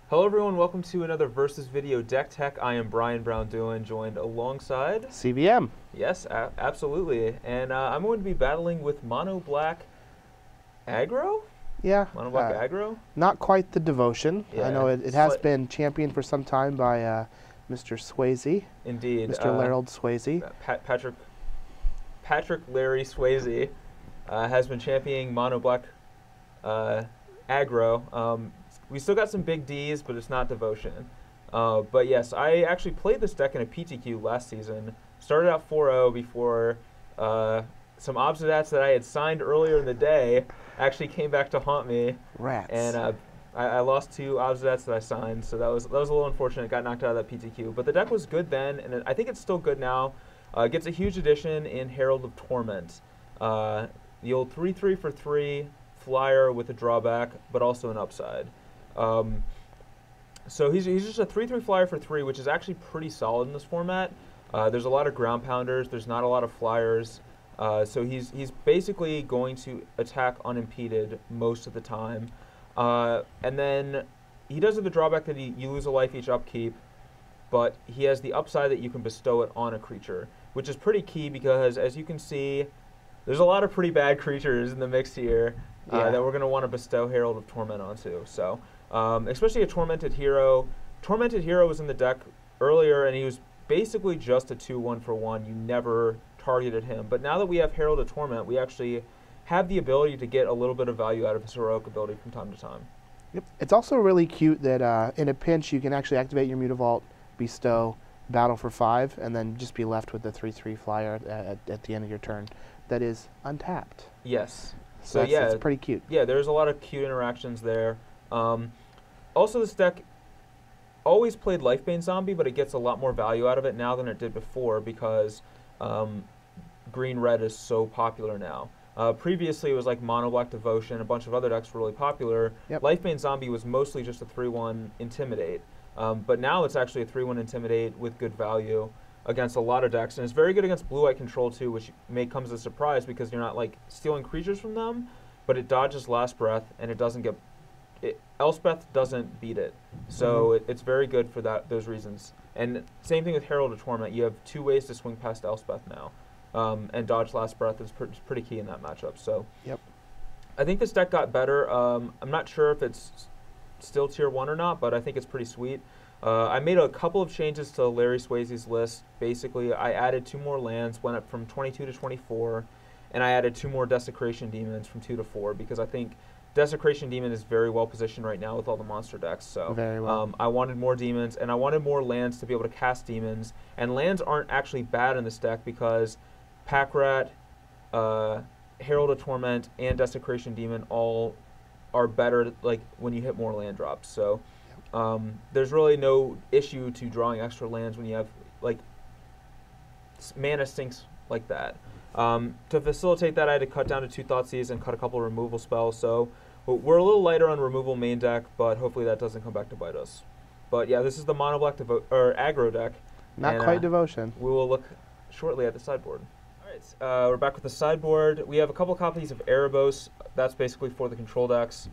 Hello everyone, welcome to another Versus Video Deck Tech. I am Brian Braun-Duin, joined alongside... CVM. Yes, absolutely. And I'm going to be battling with Mono Black Aggro? Yeah. Mono Black Aggro? Not quite the devotion. Yeah, I know it has been championed for some time by Mr. Swayze. Indeed. Mr. Larold Swayze. Patrick Larry Swayze has been championing Mono Black Aggro. We still got some big Ds, but it's not devotion. But yes, I actually played this deck in a PTQ last season. Started out 4-0 before some Obsidats that I had signed earlier in the day actually came back to haunt me. Rats. And I lost 2 Obsidats that I signed, so that was a little unfortunate. Got knocked out of that PTQ. But the deck was good then, and I think it's still good now. It gets a huge addition in Herald of Torment. The old 3/3 for 3 flyer with a drawback, but also an upside. So he's just a 3/3 flyer for 3, which is actually pretty solid in this format. There's a lot of ground pounders. There's not a lot of flyers. So he's basically going to attack unimpeded most of the time. And then he does have the drawback that you lose a life each upkeep, but he has the upside that you can bestow it on a creature, which is pretty key because, as you can see, there's a lot of pretty bad creatures in the mix here that we're going to want to bestow Herald of Torment onto. So, especially a Tormented Hero. Tormented Hero was in the deck earlier, and he was basically just a 2/1 for 1. You never targeted him. But now that we have Herald of Torment, we actually have the ability to get a little bit of value out of his heroic ability from time to time. Yep. It's also really cute that in a pinch you can actually activate your Mutavault, bestow, battle for 5, and then just be left with the 3/3 flyer at the end of your turn that is untapped. Yes. So yeah, it's pretty cute. Yeah, there's a lot of cute interactions there. Also, this deck always played Lifebane Zombie, but it gets a lot more value out of it now than it did before because Green-Red is so popular now. Previously, it was like Mono Black Devotion, a bunch of other decks were really popular. Yep. Lifebane Zombie was mostly just a 3/1 Intimidate, but now it's actually a 3/1 Intimidate with good value against a lot of decks, and it's very good against blue-white control too, which may come as a surprise because you're not like stealing creatures from them, but it dodges Last Breath and it doesn't get Elspeth doesn't beat it, so it's very good for those reasons. And same thing with Herald of Torment. You have 2 ways to swing past Elspeth now, and dodge Last Breath is pretty key in that matchup. So yep. I think this deck got better. I'm not sure if it's still tier 1 or not, but I think it's pretty sweet. I made a couple of changes to Larry Swayze's list. Basically, I added 2 more lands, went up from 22 to 24, and I added 2 more Desecration Demons from 2 to 4 because I think Desecration Demon is very well positioned right now with all the monster decks. So very well. I wanted more demons, and I wanted more lands to be able to cast demons. And lands aren't actually bad in this deck because Pack Rat, Herald of Torment, and Desecration Demon all are better like when you hit more land drops. So there's really no issue to drawing extra lands when you have like mana sinks like that. To facilitate that, I had to cut down to 2 Thoughtseize and cut a couple of removal spells. So we're a little lighter on removal main deck, but hopefully that doesn't come back to bite us. But yeah, this is the Mono Black Aggro deck. Not quite devotion. We will look shortly at the sideboard. All right, we're back with the sideboard. We have a couple copies of Erebos. That's basically for the control decks.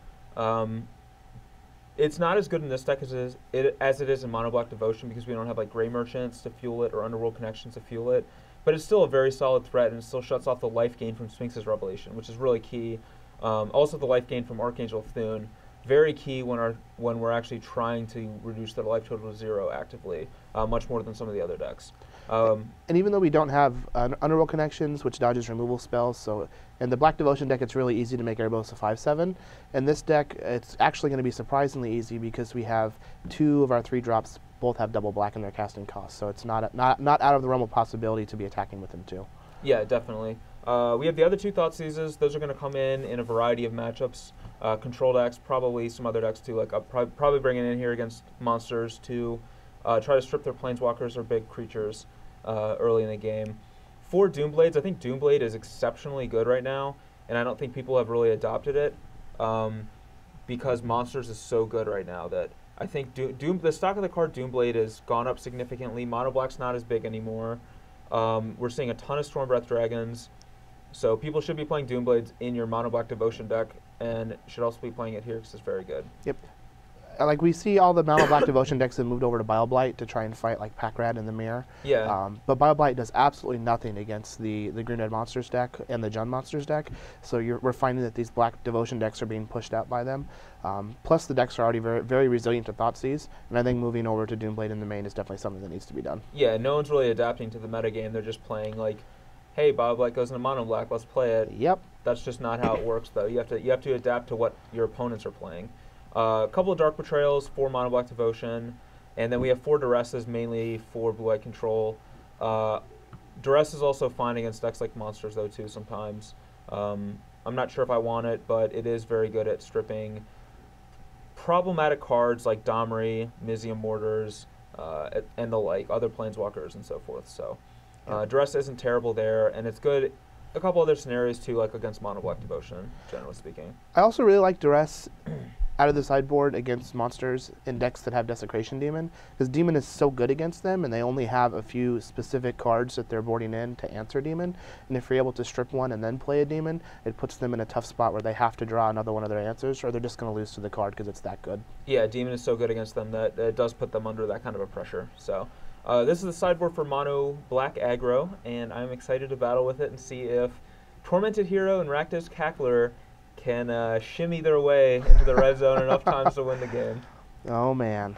It's not as good in this deck as it is in Mono Black Devotion because we don't have like Gray Merchants to fuel it or Underworld Connections to fuel it. But it's still a very solid threat, and it still shuts off the life gain from Sphinx's Revelation, which is really key. Also, the life gain from Archangel of Thune, very key when we're actually trying to reduce the life total to 0 actively, much more than some of the other decks. And even though we don't have Underworld Connections, which dodges removal spells, so in the Black Devotion deck, it's really easy to make Erebos a 5/7. In this deck, it's actually going to be surprisingly easy because we have 2 of our 3 drops both have double black in their casting cost, so it's not out of the realm of possibility to be attacking with them too. Yeah, definitely. We have the other 2 Thoughtseizes. Those are going to come in a variety of matchups. Control decks, probably some other decks too. Like I'll probably bring it in here against monsters to try to strip their planeswalkers or big creatures early in the game. For Doomblades, I think Doomblade is exceptionally good right now, and I don't think people have really adopted it because monsters is so good right now that I think the stock of the card Doomblade has gone up significantly. Mono Black's not as big anymore. We're seeing a ton of Stormbreath Dragons. So people should be playing Doomblades in your Mono Black Devotion deck, and should also be playing it here because it's very good. Yep. like we see all the Mono Black Devotion decks that moved over to Bile-Blight to try and fight like Pack-Rat in the mirror. Yeah. But Bile-Blight does absolutely nothing against the Green Red Monsters deck and the Jund Monsters deck. So we're finding that these Black Devotion decks are being pushed out by them. Plus the decks are already very, very resilient to Thoughtseize, and I think moving over to Doomblade in the main is definitely something that needs to be done. Yeah, no one's really adapting to the metagame. They're just playing like, hey, Bile-Blight goes into Mono Black, let's play it. Yep. That's just not how it works, though. You have to adapt to what your opponents are playing. A couple of Dark Betrayals, 4 Mono Black Devotion, and then we have 4 Duresses, mainly for blue-white control. Duress is also fine against decks like Monsters, though, too, sometimes. I'm not sure if I want it, but it is very good at stripping problematic cards like Domri, Mizium Mortars, and the like, other Planeswalkers and so forth. So Duress isn't terrible there, and it's good a couple other scenarios, too, like against Mono Black Devotion, generally speaking. I also really like Duress out of the sideboard against monsters in decks that have Desecration Demon, because Demon is so good against them, and they only have a few specific cards that they're boarding in to answer Demon, and if you're able to strip one and then play a Demon, it puts them in a tough spot where they have to draw another one of their answers, or they're just going to lose to the card because it's that good. Yeah, Demon is so good against them that it does put them under that kind of a pressure. So this is the sideboard for Mono Black Aggro, and I'm excited to battle with it and see if Tormented Hero and Rakdos Cackler can shimmy their way into the red zone enough times to win the game. Oh, man.